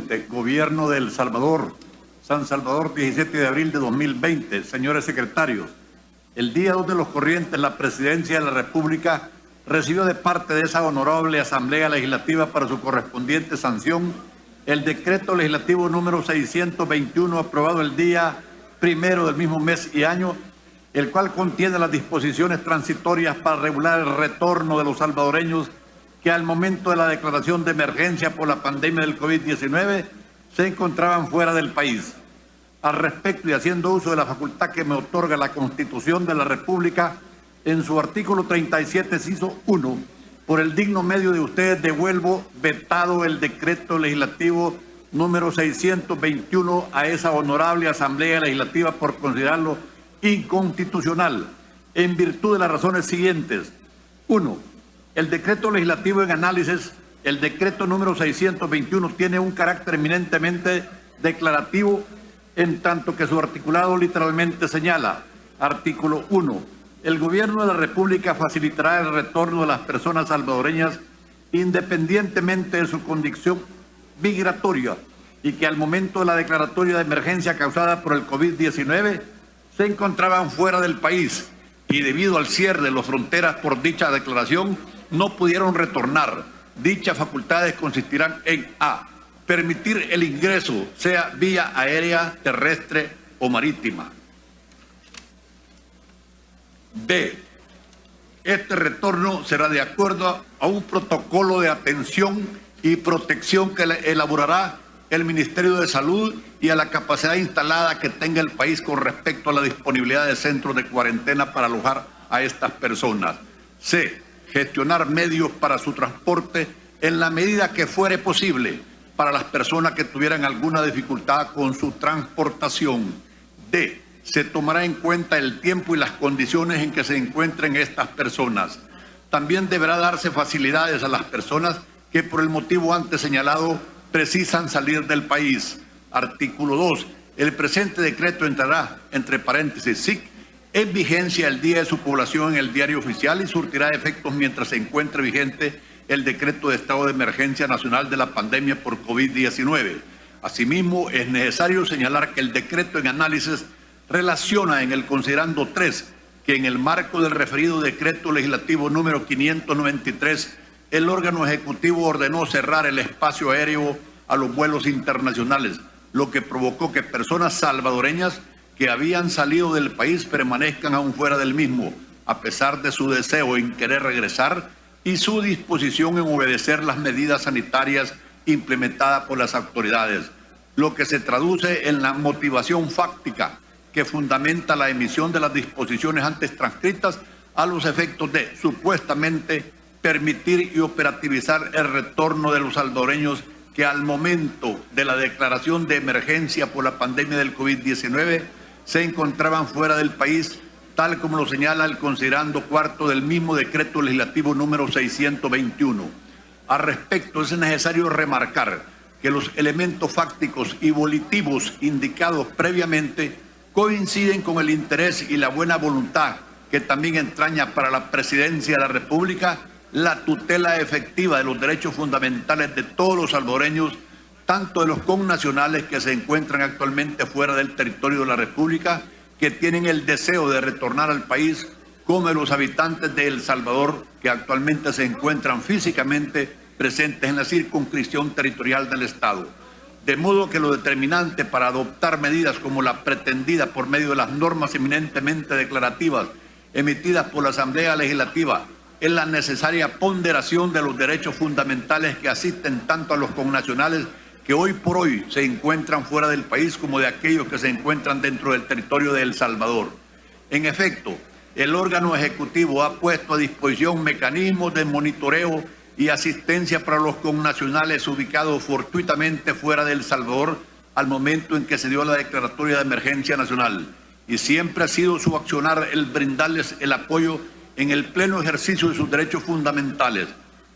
presidente, Gobierno de El Salvador, San Salvador, 17 de abril de 2020. Señores secretarios, el día 2 de los corrientes, la Presidencia de la República recibió de parte de esa honorable Asamblea Legislativa para su correspondiente sanción el decreto legislativo número 621, aprobado el día 1 del mismo mes y año, el cual contiene las disposiciones transitorias para regular el retorno de los salvadoreños que al momento de la declaración de emergencia por la pandemia del COVID-19 se encontraban fuera del país. Al respecto, y haciendo uso de la facultad que me otorga la Constitución de la República, en su artículo 37, inciso 1, por el digno medio de ustedes devuelvo vetado el decreto legislativo número 621 a esa honorable Asamblea Legislativa por considerarlo inconstitucional, en virtud de las razones siguientes. 1. El decreto legislativo en análisis, el decreto número 621, tiene un carácter eminentemente declarativo, en tanto que su articulado literalmente señala, artículo 1, el Gobierno de la República facilitará el retorno de las personas salvadoreñas independientemente de su condición migratoria y que al momento de la declaratoria de emergencia causada por el COVID-19 se encontraban fuera del país y debido al cierre de las fronteras por dicha declaración no pudieron retornar. Dichas facultades consistirán en A. Permitir el ingreso, sea vía aérea, terrestre o marítima. B. Este retorno será de acuerdo a un protocolo de atención y protección que elaborará el Ministerio de Salud y a la capacidad instalada que tenga el país con respecto a la disponibilidad de centros de cuarentena para alojar a estas personas. C. Gestionar medios para su transporte en la medida que fuere posible para las personas que tuvieran alguna dificultad con su transportación. D. Se tomará en cuenta el tiempo y las condiciones en que se encuentren estas personas. También deberá darse facilidades a las personas que por el motivo antes señalado precisan salir del país. Artículo 2. El presente decreto entrará, entre paréntesis, SIC, en vigencia el día de su población en el diario oficial y surtirá efectos mientras se encuentre vigente el decreto de estado de emergencia nacional de la pandemia por COVID-19. Asimismo, es necesario señalar que el decreto en análisis relaciona en el considerando 3 que en el marco del referido decreto legislativo número 593, el órgano ejecutivo ordenó cerrar el espacio aéreo a los vuelos internacionales, lo que provocó que personas salvadoreñas que habían salido del país permanezcan aún fuera del mismo, a pesar de su deseo en querer regresar y su disposición en obedecer las medidas sanitarias implementadas por las autoridades, lo que se traduce en la motivación fáctica que fundamenta la emisión de las disposiciones antes transcritas a los efectos de, supuestamente, permitir y operativizar el retorno de los salvadoreños que al momento de la declaración de emergencia por la pandemia del COVID-19 se encontraban fuera del país, tal como lo señala el considerando cuarto del mismo decreto legislativo número 621. Al respecto, es necesario remarcar que los elementos fácticos y volitivos indicados previamente coinciden con el interés y la buena voluntad que también entraña para la Presidencia de la República la tutela efectiva de los derechos fundamentales de todos los salvadoreños, tanto de los connacionales que se encuentran actualmente fuera del territorio de la República, que tienen el deseo de retornar al país, como de los habitantes de El Salvador que actualmente se encuentran físicamente presentes en la circunscripción territorial del Estado. De modo que lo determinante para adoptar medidas como la pretendida por medio de las normas eminentemente declarativas emitidas por la Asamblea Legislativa es la necesaria ponderación de los derechos fundamentales que asisten tanto a los connacionales que hoy por hoy se encuentran fuera del país como de aquellos que se encuentran dentro del territorio de El Salvador. En efecto, el órgano ejecutivo ha puesto a disposición mecanismos de monitoreo y asistencia para los connacionales ubicados fortuitamente fuera de El Salvador al momento en que se dio la declaratoria de emergencia nacional. Y siempre ha sido su accionar el brindarles el apoyo en el pleno ejercicio de sus derechos fundamentales,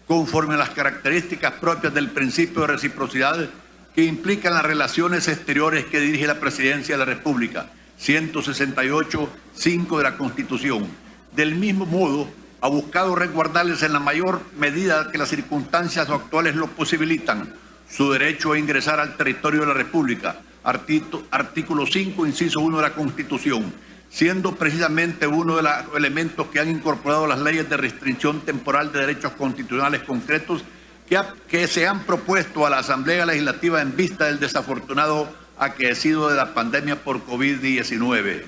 conforme a las características propias del principio de reciprocidad que implican las relaciones exteriores que dirige la Presidencia de la República, 168.5 de la Constitución. Del mismo modo, ha buscado resguardarles en la mayor medida que las circunstancias actuales lo posibilitan su derecho a ingresar al territorio de la República, artículo 5, inciso 1 de la Constitución, siendo precisamente uno de los elementos que han incorporado las leyes de restricción temporal de derechos constitucionales concretos que se han propuesto a la Asamblea Legislativa en vista del desafortunado aquecido de la pandemia por COVID-19.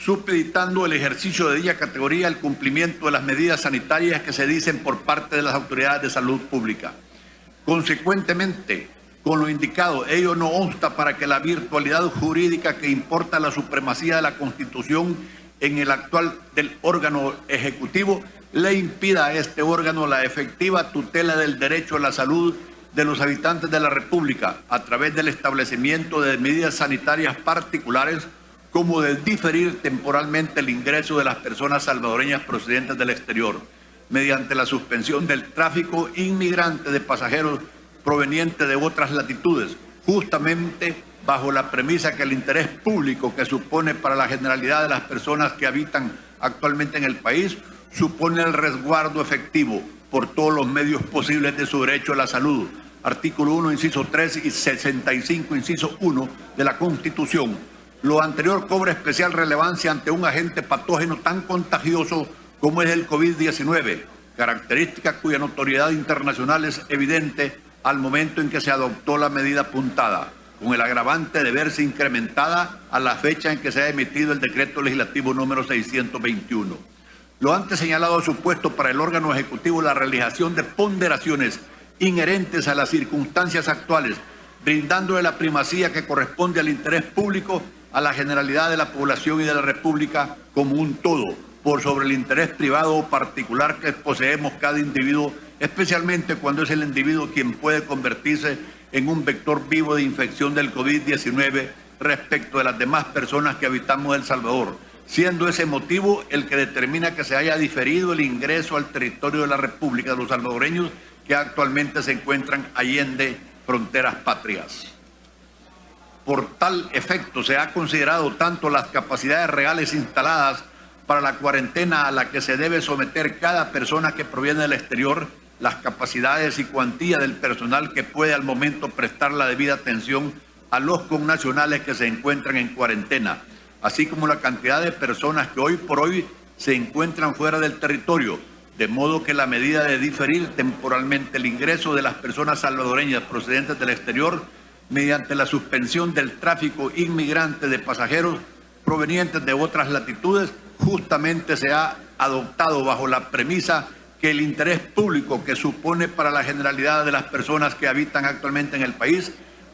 Supeditando el ejercicio de dicha categoría el cumplimiento de las medidas sanitarias que se dicen por parte de las autoridades de salud pública. Consecuentemente, con lo indicado, ello no obsta para que la virtualidad jurídica que importa la supremacía de la Constitución en el actual del órgano ejecutivo le impida a este órgano la efectiva tutela del derecho a la salud de los habitantes de la República a través del establecimiento de medidas sanitarias particulares como de diferir temporalmente el ingreso de las personas salvadoreñas procedentes del exterior, mediante la suspensión del tráfico inmigrante de pasajeros provenientes de otras latitudes, justamente bajo la premisa que el interés público que supone para la generalidad de las personas que habitan actualmente en el país supone el resguardo efectivo por todos los medios posibles de su derecho a la salud. Artículo 1, inciso 3 y 65, inciso 1 de la Constitución. Lo anterior cobra especial relevancia ante un agente patógeno tan contagioso como es el COVID-19, característica cuya notoriedad internacional es evidente al momento en que se adoptó la medida apuntada, con el agravante de verse incrementada a la fecha en que se ha emitido el decreto legislativo número 621. Lo antes señalado ha supuesto para el órgano ejecutivo la realización de ponderaciones inherentes a las circunstancias actuales, brindándole la primacía que corresponde al interés público a la generalidad de la población y de la República como un todo, por sobre el interés privado o particular que poseemos cada individuo, especialmente cuando es el individuo quien puede convertirse en un vector vivo de infección del COVID-19 respecto de las demás personas que habitamos El Salvador, siendo ese motivo el que determina que se haya diferido el ingreso al territorio de la República de los salvadoreños que actualmente se encuentran allende fronteras patrias. Por tal efecto, se ha considerado tanto las capacidades reales instaladas para la cuarentena a la que se debe someter cada persona que proviene del exterior, las capacidades y cuantía del personal que puede al momento prestar la debida atención a los connacionales que se encuentran en cuarentena, así como la cantidad de personas que hoy por hoy se encuentran fuera del territorio, de modo que la medida de diferir temporalmente el ingreso de las personas salvadoreñas procedentes del exterior mediante la suspensión del tráfico inmigrante de pasajeros provenientes de otras latitudes, justamente se ha adoptado bajo la premisa que el interés público que supone para la generalidad de las personas que habitan actualmente en el país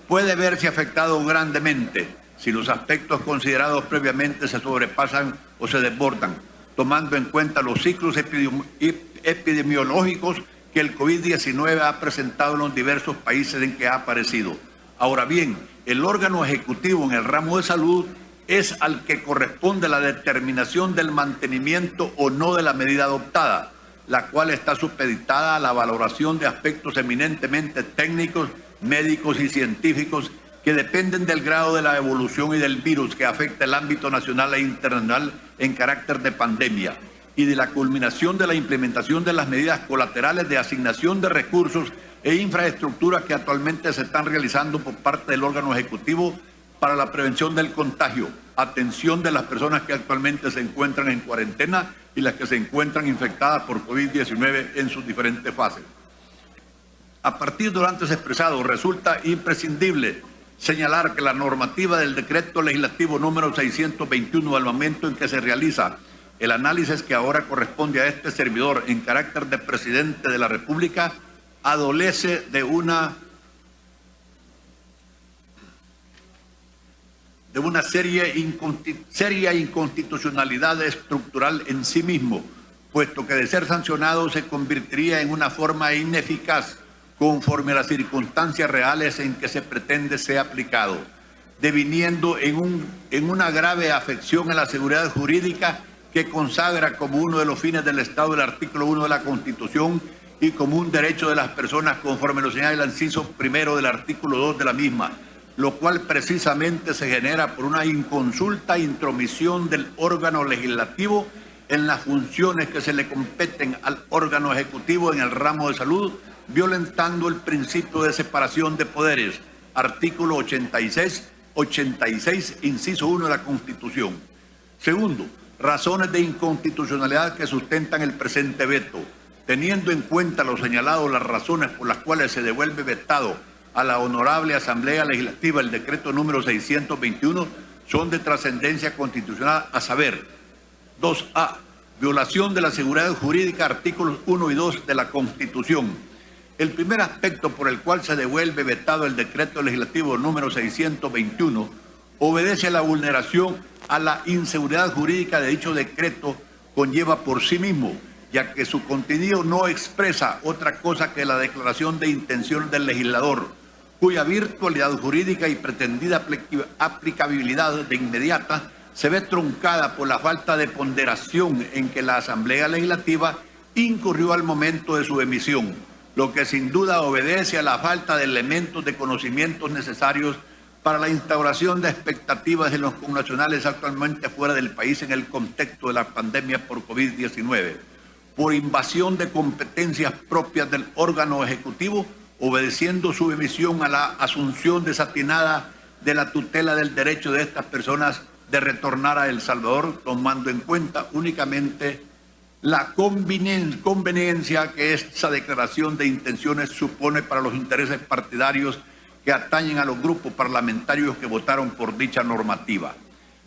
puede verse afectado grandemente si los aspectos considerados previamente se sobrepasan o se desbordan, tomando en cuenta los ciclos epidemiológicos que el COVID-19 ha presentado en los diversos países en que ha aparecido. Ahora bien, el órgano ejecutivo en el ramo de salud es al que corresponde la determinación del mantenimiento o no de la medida adoptada, la cual está supeditada a la valoración de aspectos eminentemente técnicos, médicos y científicos que dependen del grado de la evolución y del virus que afecta el ámbito nacional e internacional en carácter de pandemia y de la culminación de la implementación de las medidas colaterales de asignación de recursos e infraestructuras que actualmente se están realizando por parte del órgano ejecutivo para la prevención del contagio, atención de las personas que actualmente se encuentran en cuarentena y las que se encuentran infectadas por COVID-19 en sus diferentes fases. A partir de lo antes expresado, resulta imprescindible señalar que la normativa del decreto legislativo número 621 al momento en que se realiza el análisis que ahora corresponde a este servidor en carácter de presidente de la República adolece de una seria inconstitucionalidad estructural en sí mismo, puesto que de ser sancionado se convertiría en una forma ineficaz conforme a las circunstancias reales en que se pretende sea aplicado, deviniendo en una grave afección a la seguridad jurídica que consagra como uno de los fines del Estado el artículo 1 de la Constitución y como un derecho de las personas conforme lo señala el inciso primero del artículo 2 de la misma, lo cual precisamente se genera por una inconsulta intromisión del órgano legislativo en las funciones que se le competen al órgano ejecutivo en el ramo de salud, violentando el principio de separación de poderes, artículo 86, inciso 1 de la Constitución. Segundo, razones de inconstitucionalidad que sustentan el presente veto. Teniendo en cuenta lo señalado, las razones por las cuales se devuelve vetado a la Honorable Asamblea Legislativa el decreto número 621 son de trascendencia constitucional, a saber: 2A, violación de la seguridad jurídica, artículos 1 y 2 de la Constitución. El primer aspecto por el cual se devuelve vetado el decreto legislativo número 621 obedece a la vulneración a la inseguridad jurídica de dicho decreto, conlleva por sí mismo, ya que su contenido no expresa otra cosa que la declaración de intención del legislador, cuya virtualidad jurídica y pretendida aplicabilidad de inmediata se ve truncada por la falta de ponderación en que la Asamblea Legislativa incurrió al momento de su emisión, lo que sin duda obedece a la falta de elementos de conocimientos necesarios para la instauración de expectativas de los connacionales actualmente fuera del país en el contexto de la pandemia por COVID-19, por invasión de competencias propias del órgano ejecutivo, obedeciendo su emisión a la asunción desatinada de la tutela del derecho de estas personas de retornar a El Salvador, tomando en cuenta únicamente la conveniencia que esa declaración de intenciones supone para los intereses partidarios que atañen a los grupos parlamentarios que votaron por dicha normativa.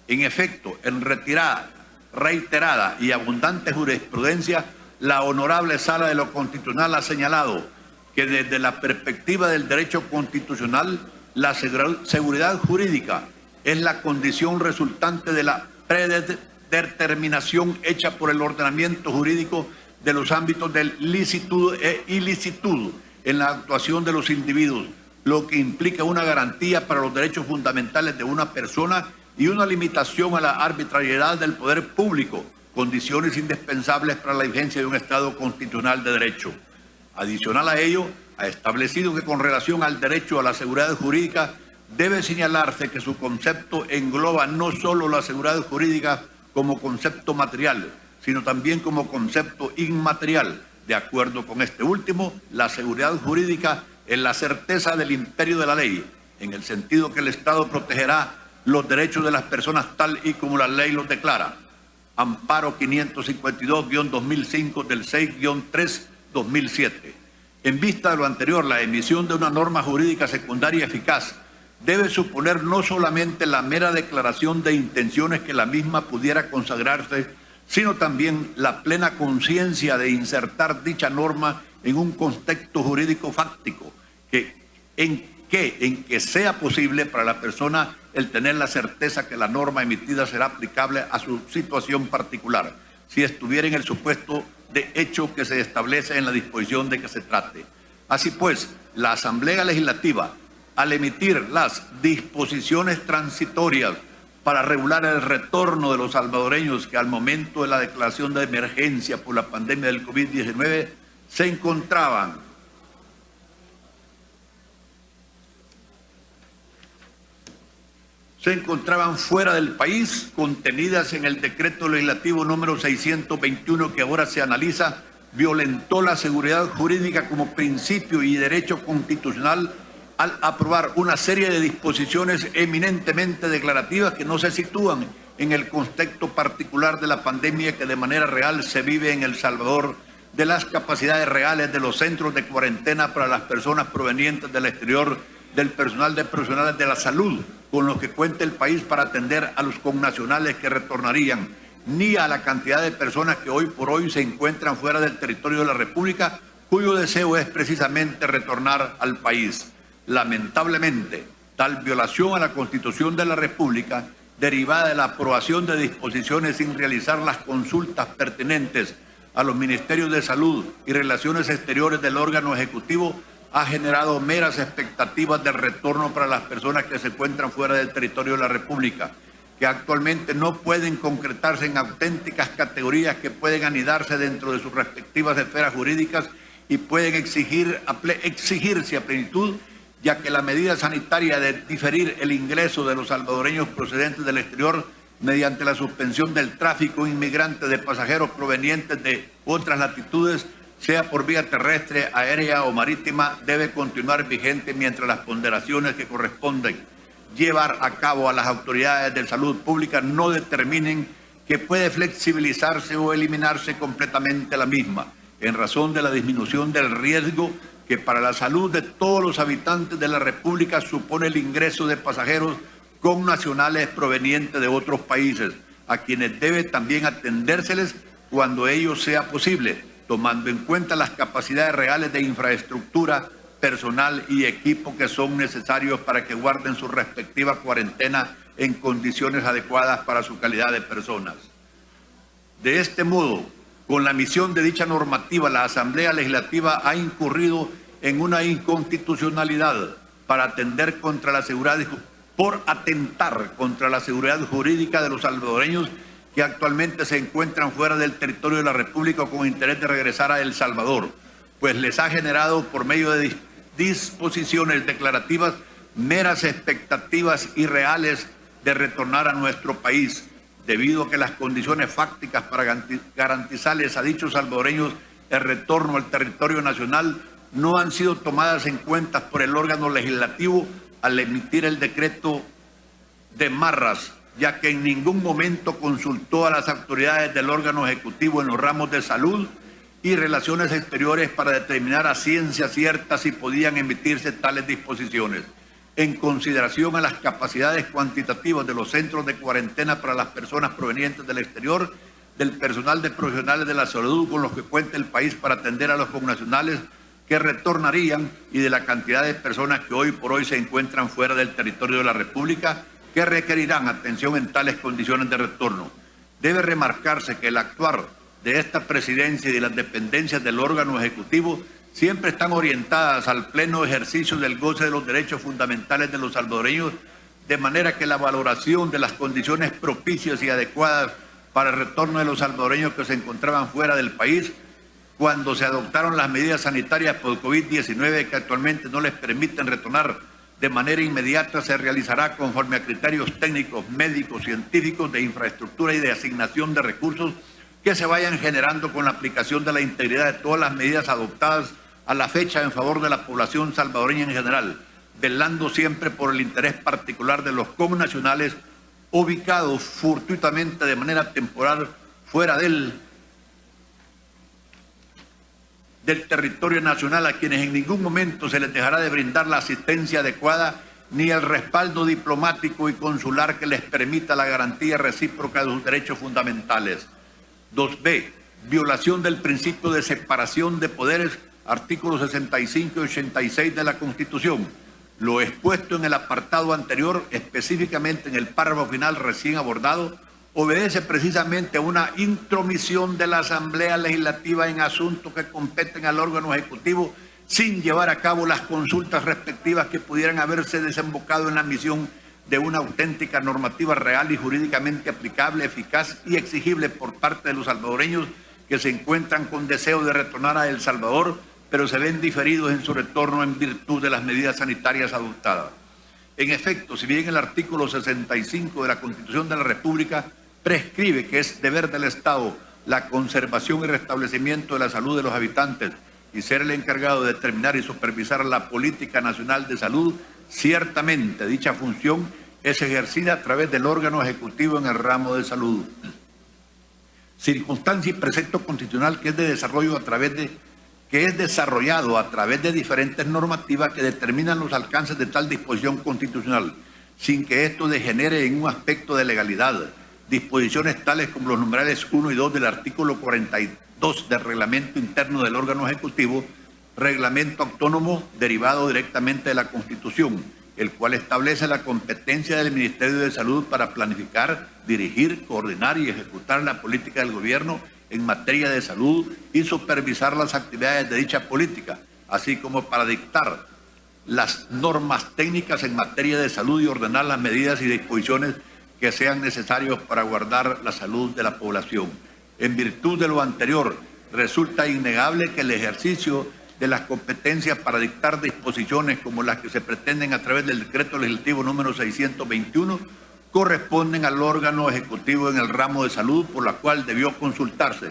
En efecto, en reiterada y abundante jurisprudencia, la Honorable Sala de lo Constitucional ha señalado que desde la perspectiva del derecho constitucional, la seguridad jurídica es la condición resultante de la predeterminación hecha por el ordenamiento jurídico de los ámbitos del licitud e ilicitud en la actuación de los individuos, lo que implica una garantía para los derechos fundamentales de una persona y una limitación a la arbitrariedad del poder público, condiciones indispensables para la vigencia de un Estado constitucional de derecho. Adicional a ello, ha establecido que con relación al derecho a la seguridad jurídica debe señalarse que su concepto engloba no solo la seguridad jurídica como concepto material, sino también como concepto inmaterial. De acuerdo con este último, la seguridad jurídica es la certeza del imperio de la ley, en el sentido que el Estado protegerá los derechos de las personas tal y como la ley los declara. Amparo 552-2005 del 6-3-2007. En vista de lo anterior, la emisión de una norma jurídica secundaria eficaz debe suponer no solamente la mera declaración de intenciones que la misma pudiera consagrarse, sino también la plena conciencia de insertar dicha norma en un contexto jurídico fáctico en que sea posible para la persona el tener la certeza que la norma emitida será aplicable a su situación particular, si estuviera en el supuesto de hecho que se establece en la disposición de que se trate. Así pues, la Asamblea Legislativa, al emitir las disposiciones transitorias para regular el retorno de los salvadoreños que al momento de la declaración de emergencia por la pandemia del COVID-19 se encontraban fuera del país, contenidas en el decreto legislativo número 621 que ahora se analiza, violentó la seguridad jurídica como principio y derecho constitucional al aprobar una serie de disposiciones eminentemente declarativas que no se sitúan en el contexto particular de la pandemia que de manera real se vive en El Salvador, de las capacidades reales de los centros de cuarentena para las personas provenientes del exterior, del personal de profesionales de la salud con los que cuenta el país para atender a los connacionales que retornarían, ni a la cantidad de personas que hoy por hoy se encuentran fuera del territorio de la República, cuyo deseo es precisamente retornar al país. Lamentablemente, tal violación a la Constitución de la República, derivada de la aprobación de disposiciones sin realizar las consultas pertinentes a los Ministerios de Salud y Relaciones Exteriores del órgano ejecutivo, ha generado meras expectativas de retorno para las personas que se encuentran fuera del territorio de la República, que actualmente no pueden concretarse en auténticas categorías que pueden anidarse dentro de sus respectivas esferas jurídicas y pueden exigirse a plenitud, ya que la medida sanitaria de diferir el ingreso de los salvadoreños procedentes del exterior mediante la suspensión del tráfico inmigrante de pasajeros provenientes de otras latitudes, sea por vía terrestre, aérea o marítima, debe continuar vigente mientras las ponderaciones que corresponden llevar a cabo a las autoridades de salud pública no determinen que puede flexibilizarse o eliminarse completamente la misma, en razón de la disminución del riesgo que para la salud de todos los habitantes de la República supone el ingreso de pasajeros con nacionales provenientes de otros países, a quienes debe también atendérseles cuando ello sea posible, tomando en cuenta las capacidades reales de infraestructura, personal y equipo que son necesarios para que guarden su respectiva cuarentena en condiciones adecuadas para su calidad de personas. De este modo, con la emisión de dicha normativa, la Asamblea Legislativa ha incurrido en una inconstitucionalidad por atentar contra la seguridad jurídica de los salvadoreños que actualmente se encuentran fuera del territorio de la República con interés de regresar a El Salvador, pues les ha generado por medio de disposiciones declarativas meras expectativas irreales de retornar a nuestro país, debido a que las condiciones fácticas para garantizarles a dichos salvadoreños el retorno al territorio nacional no han sido tomadas en cuenta por el órgano legislativo al emitir el decreto de Marras, ya que en ningún momento consultó a las autoridades del órgano ejecutivo en los ramos de salud y relaciones exteriores para determinar a ciencia cierta si podían emitirse tales disposiciones. En consideración a las capacidades cuantitativas de los centros de cuarentena para las personas provenientes del exterior, del personal de profesionales de la salud con los que cuenta el país para atender a los connacionales que retornarían y de la cantidad de personas que hoy por hoy se encuentran fuera del territorio de la República que requerirán atención en tales condiciones de retorno. Debe remarcarse que el actuar de esta presidencia y de las dependencias del órgano ejecutivo siempre están orientadas al pleno ejercicio del goce de los derechos fundamentales de los salvadoreños, de manera que la valoración de las condiciones propicias y adecuadas para el retorno de los salvadoreños que se encontraban fuera del país, cuando se adoptaron las medidas sanitarias por COVID-19 que actualmente no les permiten retornar de manera inmediata, se realizará conforme a criterios técnicos, médicos, científicos, de infraestructura y de asignación de recursos que se vayan generando con la aplicación de la integridad de todas las medidas adoptadas a la fecha en favor de la población salvadoreña en general, velando siempre por el interés particular de los connacionales ubicados fortuitamente de manera temporal fuera del territorio nacional, a quienes en ningún momento se les dejará de brindar la asistencia adecuada ni el respaldo diplomático y consular que les permita la garantía recíproca de sus derechos fundamentales. 2b. Violación del principio de separación de poderes, artículos 65 y 86 de la Constitución. Lo expuesto en el apartado anterior, específicamente en el párrafo final recién abordado, obedece precisamente a una intromisión de la Asamblea Legislativa en asuntos que competen al órgano ejecutivo sin llevar a cabo las consultas respectivas que pudieran haberse desembocado en la emisión de una auténtica normativa real y jurídicamente aplicable, eficaz y exigible por parte de los salvadoreños que se encuentran con deseo de retornar a El Salvador, pero se ven diferidos en su retorno en virtud de las medidas sanitarias adoptadas. En efecto, si bien el artículo 65 de la Constitución de la República prescribe que es deber del Estado la conservación y restablecimiento de la salud de los habitantes y ser el encargado de determinar y supervisar la política nacional de salud, ciertamente dicha función es ejercida a través del órgano ejecutivo en el ramo de salud. Circunstancia y precepto constitucional que es desarrollado a través de diferentes normativas que determinan los alcances de tal disposición constitucional, sin que esto degenere en un aspecto de legalidad. Disposiciones tales como los numerales 1 y 2 del artículo 42 del reglamento interno del órgano ejecutivo, reglamento autónomo derivado directamente de la Constitución, el cual establece la competencia del Ministerio de Salud para planificar, dirigir, coordinar y ejecutar la política del gobierno en materia de salud y supervisar las actividades de dicha política, así como para dictar las normas técnicas en materia de salud y ordenar las medidas y disposiciones que sean necesarios para guardar la salud de la población. En virtud de lo anterior, resulta innegable que el ejercicio de las competencias para dictar disposiciones como las que se pretenden a través del decreto legislativo número 621 corresponden al órgano ejecutivo en el ramo de salud, por la cual debió consultarse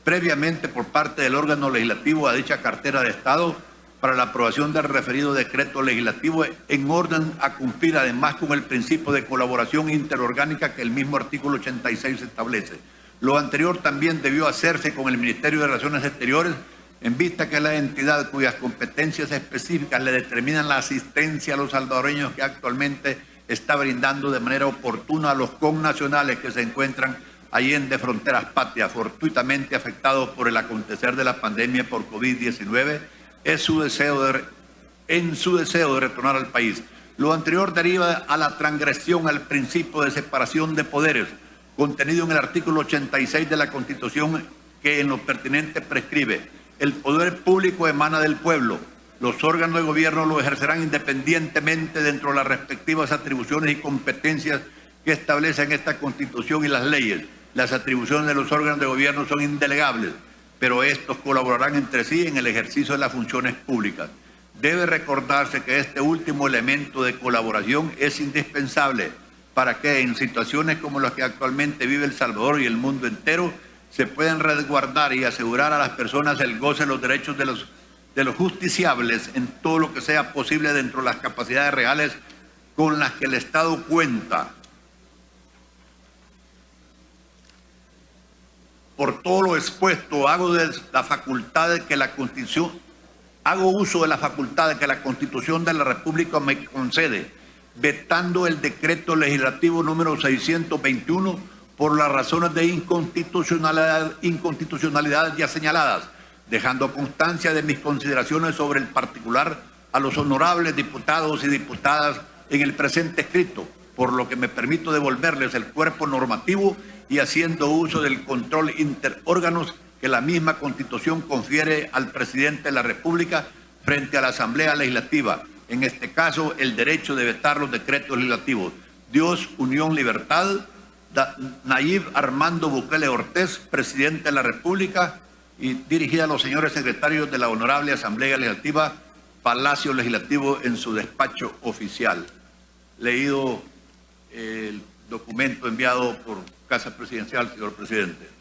previamente por parte del órgano legislativo a dicha cartera de Estado para la aprobación del referido decreto legislativo, en orden a cumplir además con el principio de colaboración interorgánica que el mismo artículo 86 establece. Lo anterior también debió hacerse con el Ministerio de Relaciones Exteriores, en vista que es la entidad cuyas competencias específicas le determinan la asistencia a los salvadoreños que actualmente está brindando de manera oportuna a los connacionales que se encuentran allende fronteras patrias, fortuitamente afectados por el acontecer de la pandemia por COVID-19, en su deseo de retornar al país. Lo anterior deriva a la transgresión al principio de separación de poderes, contenido en el artículo 86 de la Constitución, que en lo pertinente prescribe: el poder público emana del pueblo. Los órganos de gobierno lo ejercerán independientemente dentro de las respectivas atribuciones y competencias que establecen esta Constitución y las leyes. Las atribuciones de los órganos de gobierno son indelegables, pero estos colaborarán entre sí en el ejercicio de las funciones públicas. Debe recordarse que este último elemento de colaboración es indispensable para que en situaciones como las que actualmente vive El Salvador y el mundo entero se puedan resguardar y asegurar a las personas el goce de los derechos de los justiciables en todo lo que sea posible dentro de las capacidades reales con las que el Estado cuenta. Por todo lo expuesto, hago uso de la facultad que la Constitución de la República me concede, vetando el decreto legislativo número 621 por las razones de inconstitucionalidad ya señaladas, dejando constancia de mis consideraciones sobre el particular a los honorables diputados y diputadas en el presente escrito, por lo que me permito devolverles el cuerpo normativo y haciendo uso del control interórganos que la misma Constitución confiere al presidente de la República frente a la Asamblea Legislativa, en este caso el derecho de vetar los decretos legislativos. Dios, Unión, Libertad, Nayib Armando Bukele Ortiz, presidente de la República, y dirigida a los señores secretarios de la Honorable Asamblea Legislativa, Palacio Legislativo, en su despacho oficial. Leído el documento enviado por Casa Presidencial, señor presidente.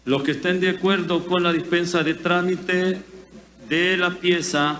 Los que estén de acuerdo con la dispensa de trámite de la pieza